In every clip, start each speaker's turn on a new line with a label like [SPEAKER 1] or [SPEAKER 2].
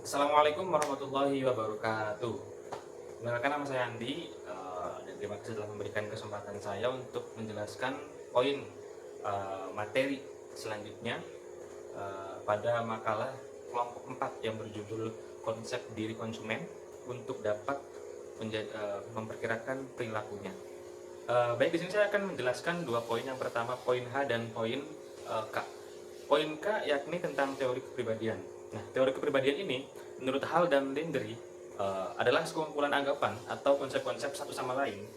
[SPEAKER 1] Assalamualaikum warahmatullahi wabarakatuh. Perkenalkan, nama saya Andi, dan terima kasih telah memberikan kesempatan saya untuk menjelaskan poin materi selanjutnya pada makalah kelompok 4 yang berjudul konsep diri konsumen untuk dapat memperkirakan perilakunya. Baik, di sini saya akan menjelaskan dua poin. Yang pertama poin H dan poin K. Poin K yakni tentang teori kepribadian. Nah, teori kepribadian ini menurut Hall dan Landry adalah sekumpulan anggapan atau konsep-konsep satu sama lain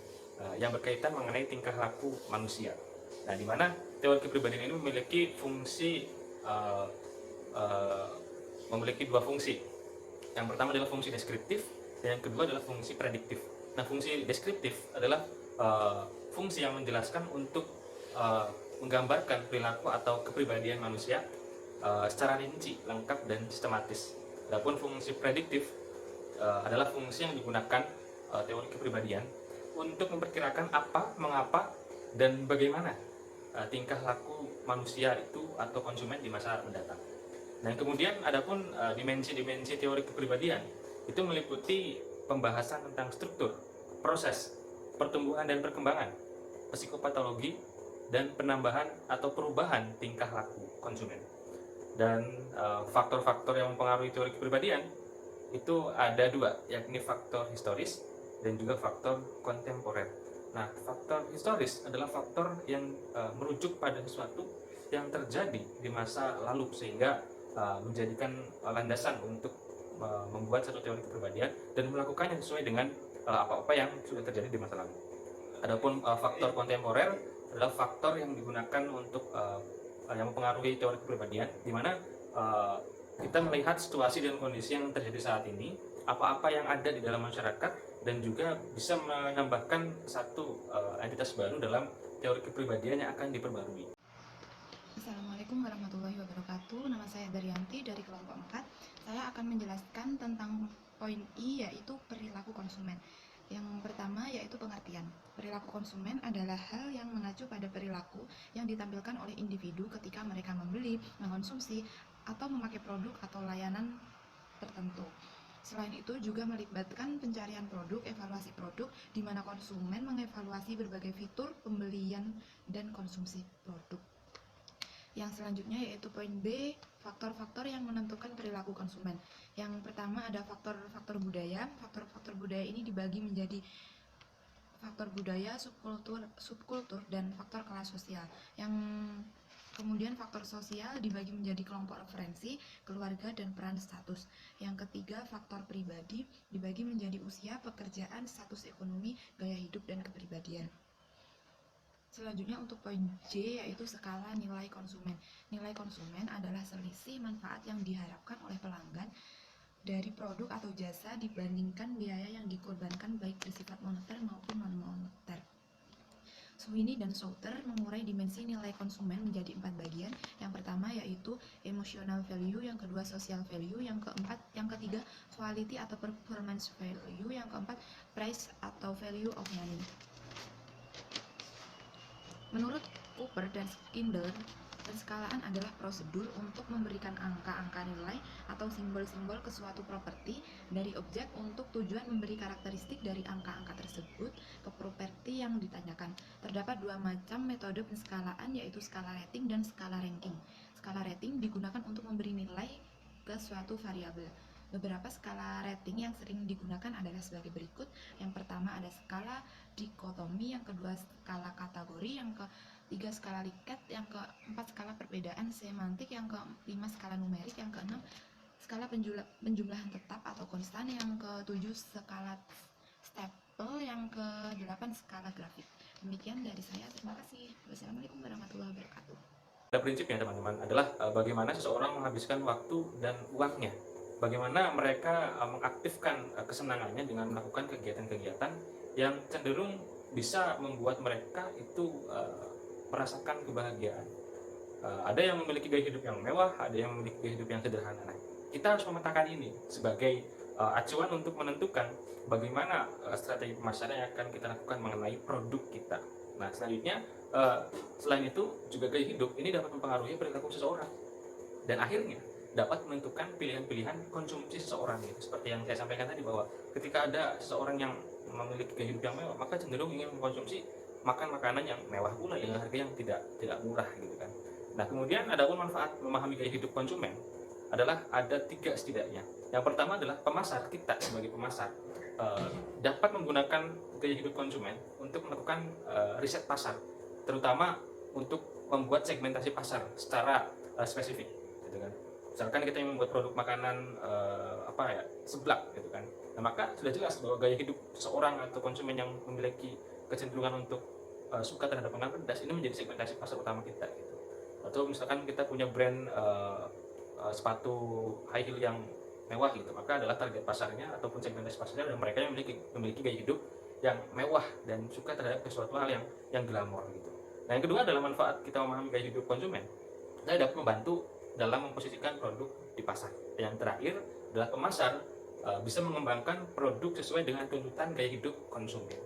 [SPEAKER 1] yang berkaitan mengenai tingkah laku manusia. Nah, di mana teori kepribadian ini memiliki fungsi memiliki dua fungsi. Yang pertama adalah fungsi deskriptif dan yang kedua adalah fungsi prediktif. Nah, fungsi deskriptif adalah fungsi yang menjelaskan untuk menggambarkan perilaku atau kepribadian manusia secara rinci, lengkap, dan sistematis. Adapun fungsi prediktif adalah fungsi yang digunakan teori kepribadian untuk memperkirakan apa, mengapa, dan bagaimana tingkah laku manusia itu atau konsumen di masa mendatang. Dan kemudian adapun dimensi-dimensi teori kepribadian itu meliputi pembahasan tentang struktur, proses, pertumbuhan dan perkembangan, psikopatologi, dan penambahan atau perubahan tingkah laku konsumen. Dan faktor-faktor yang mempengaruhi teori kepribadian itu ada dua, yakni faktor historis dan juga faktor kontemporer. Nah, faktor historis adalah faktor yang merujuk pada sesuatu yang terjadi di masa lalu sehingga menjadikan landasan untuk membuat satu teori kepribadian dan melakukannya sesuai dengan apa-apa yang sudah terjadi di masa lalu. Adapun faktor kontemporer adalah faktor yang digunakan untuk yang mempengaruhi teori kepribadian, di mana kita melihat situasi dan kondisi yang terjadi saat ini, apa-apa yang ada di dalam masyarakat, dan juga bisa menambahkan satu entitas baru dalam teori kepribadian yang akan diperbarui.
[SPEAKER 2] Assalamualaikum warahmatullahi wabarakatuh. Nama saya Daryanti dari kelompok 4. Saya akan menjelaskan tentang poin I, yaitu perilaku konsumen. Yang pertama yaitu pengertian. Perilaku konsumen adalah hal yang mengacu pada perilaku yang ditampilkan oleh individu ketika mereka membeli, mengkonsumsi, atau memakai produk atau layanan tertentu. Selain itu juga melibatkan pencarian produk, evaluasi produk, di mana konsumen mengevaluasi berbagai fitur pembelian dan konsumsi produk. Yang selanjutnya yaitu poin B, faktor-faktor yang menentukan perilaku konsumen. Yang pertama ada faktor-faktor budaya. Faktor-faktor budaya ini dibagi menjadi faktor budaya, subkultur, dan faktor kelas sosial. Yang kemudian faktor sosial dibagi menjadi kelompok referensi, keluarga, dan peran status. Yang ketiga, faktor pribadi dibagi menjadi usia, pekerjaan, status ekonomi, gaya hidup, dan kepribadian. Selanjutnya untuk poin J yaitu skala nilai konsumen. Nilai konsumen adalah selisih manfaat yang diharapkan oleh pelanggan dari produk atau jasa dibandingkan biaya yang dikorbankan baik bersifat moneter maupun non-moneter. Sweeney dan Souter mengurai dimensi nilai konsumen menjadi 4 bagian. Yang pertama yaitu emotional value, yang kedua social value, yang ketiga quality atau performance value, yang keempat price atau value of money. Menurut Cooper dan Kindler, penskalaan adalah prosedur untuk memberikan angka-angka nilai atau simbol-simbol ke suatu properti dari objek untuk tujuan memberi karakteristik dari angka-angka tersebut ke properti yang ditanyakan. Terdapat dua macam metode penskalaan, yaitu skala rating dan skala ranking. Skala rating digunakan untuk memberi nilai ke suatu variabel. Beberapa skala rating yang sering digunakan adalah sebagai berikut. Yang pertama ada skala dikotomi, yang kedua skala kategori, yang ketiga skala Likert, yang keempat skala perbedaan semantik, yang kelima skala numerik, yang keenam skala penjumlahan tetap atau konstan, yang ketujuh skala staple, yang kedelapan skala grafik. Demikian dari saya, terima kasih. Wassalamualaikum warahmatullahi wabarakatuh.
[SPEAKER 1] Pada prinsipnya teman-teman adalah bagaimana seseorang menghabiskan waktu dan uangnya, bagaimana mereka mengaktifkan kesenangannya dengan melakukan kegiatan-kegiatan yang cenderung bisa membuat mereka itu merasakan kebahagiaan. Ada yang memiliki gaya hidup yang mewah, ada yang memiliki gaya hidup yang sederhana. Nah, kita harus memetakan ini sebagai acuan untuk menentukan bagaimana strategi pemasaran yang akan kita lakukan mengenai produk kita. Nah, selanjutnya selain itu juga gaya hidup ini dapat mempengaruhi perilaku seseorang, dan akhirnya dapat menentukan pilihan-pilihan konsumsi seseorang gitu. Seperti yang saya sampaikan tadi, bahwa ketika ada seseorang yang memiliki gaya hidup yang mewah, maka cenderung ingin mengkonsumsi makan makanan yang mewah pula dengan harga yang tidak murah gitu kan. Nah, kemudian ada pun manfaat memahami gaya hidup konsumen adalah ada 3 setidaknya. Yang pertama adalah pemasar, kita sebagai pemasar dapat menggunakan gaya hidup konsumen untuk melakukan riset pasar, terutama untuk membuat segmentasi pasar secara spesifik gitu kan. Misalkan kita yang membuat produk makanan seblak gitu kan. Nah, maka sudah jelas bahwa gaya hidup seorang atau konsumen yang memiliki kecenderungan untuk suka terhadap makanan pedas ini menjadi segmentasi pasar utama kita gitu. Atau misalkan kita punya brand sepatu high heel yang mewah gitu, maka adalah target pasarnya ataupun segmentasi pasarnya adalah mereka yang memiliki gaya hidup yang mewah dan suka terhadap sesuatu hal yang glamor gitu. Nah, yang kedua adalah manfaat kita memahami gaya hidup konsumen. Kita dapat membantu dalam memposisikan produk di pasar. Dan yang terakhir adalah pemasar bisa mengembangkan produk sesuai dengan tuntutan gaya hidup konsumen.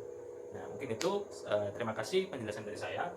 [SPEAKER 1] Nah, mungkin itu terima kasih penjelasan dari saya.